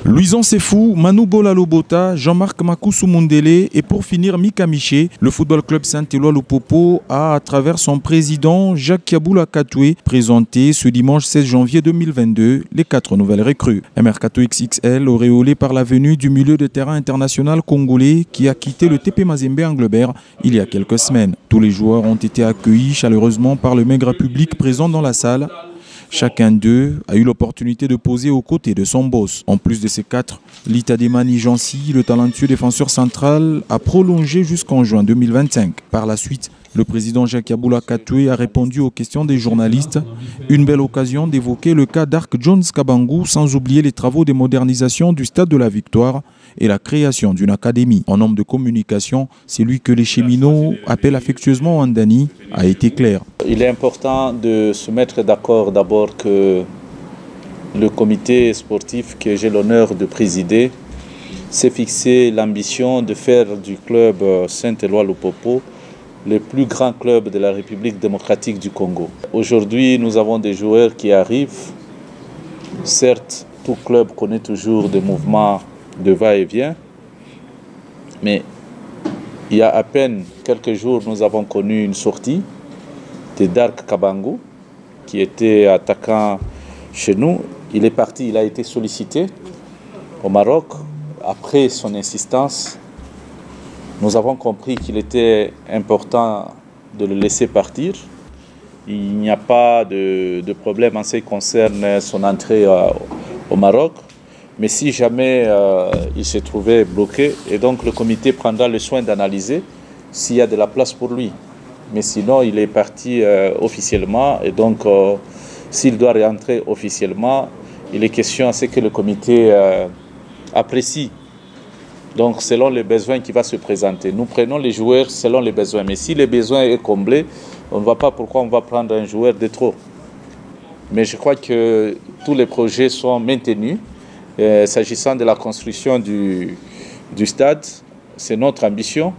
Louison Sefou, Manu Bola-Lobota, Jean-Marc Makousou-Mundele et pour finir Mika Miché, le football club Saint-Éloi-Lupopo a, à travers son président Jacques Kiaboula Katoué, présenté ce dimanche 16 janvier 2022 les 4 nouvelles recrues. Un mercato XXL auréolé par la venue du milieu de terrain international congolais qui a quitté le TP Mazembe Anglebert il y a quelques semaines. Tous les joueurs ont été accueillis chaleureusement par le maigre public présent dans la salle. Chacun d'eux a eu l'opportunité de poser aux côtés de son boss. En plus de ces 4, Litademani Jansi, le talentueux défenseur central, a prolongé jusqu'en juin 2025. Par la suite, le président Jacques Kiaboula Katoué a répondu aux questions des journalistes. Une belle occasion d'évoquer le cas d'Arc Jones Kabangou, sans oublier les travaux de modernisation du Stade de la Victoire et la création d'une académie. En nombre de communication, celui que les cheminots appellent affectueusement Andani a été clair. Il est important de se mettre d'accord d'abord que le comité sportif que j'ai l'honneur de présider s'est fixé l'ambition de faire du club Saint-Éloi-Lupopo le plus grand club de la République démocratique du Congo. Aujourd'hui, nous avons des joueurs qui arrivent. Certes, tout club connaît toujours des mouvements de va-et-vient, mais il y a à peine quelques jours, nous avons connu une sortie de Dark Kabangou, qui était attaquant chez nous. Il est parti, il a été sollicité au Maroc. Après son insistance, nous avons compris qu'il était important de le laisser partir. Il n'y a pas de problème en ce qui concerne son entrée au Maroc. Mais si jamais il se trouvait bloqué, et donc le comité prendra le soin d'analyser s'il y a de la place pour lui. Mais sinon, il est parti officiellement, et donc s'il doit réentrer officiellement, il est question à ce que le comité apprécie. Donc selon les besoins qui va se présenter. Nous prenons les joueurs selon les besoins. Mais si les besoins est comblé, on ne voit pas pourquoi on va prendre un joueur de trop. Mais je crois que tous les projets sont maintenus. S'agissant de la construction du stade, c'est notre ambition.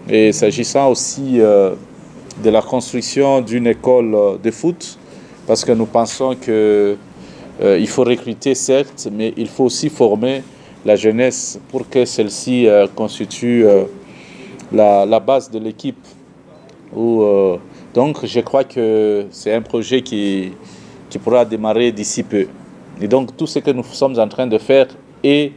Et s'agissant aussi de la construction d'une école de foot, parce que nous pensons qu'il faut recruter certes, mais il faut aussi former la jeunesse pour que celle-ci constitue la base de l'équipe. Donc je crois que c'est un projet qui pourra démarrer d'ici peu. Et donc tout ce que nous sommes en train de faire est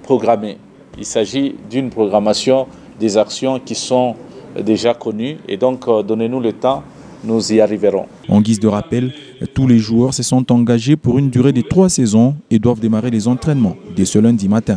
programmé. Il s'agit d'une programmation des actions qui sont déjà connues. Et donc donnez-nous le temps, nous y arriverons. En guise de rappel, tous les joueurs se sont engagés pour une durée de 3 saisons et doivent démarrer les entraînements dès ce lundi matin.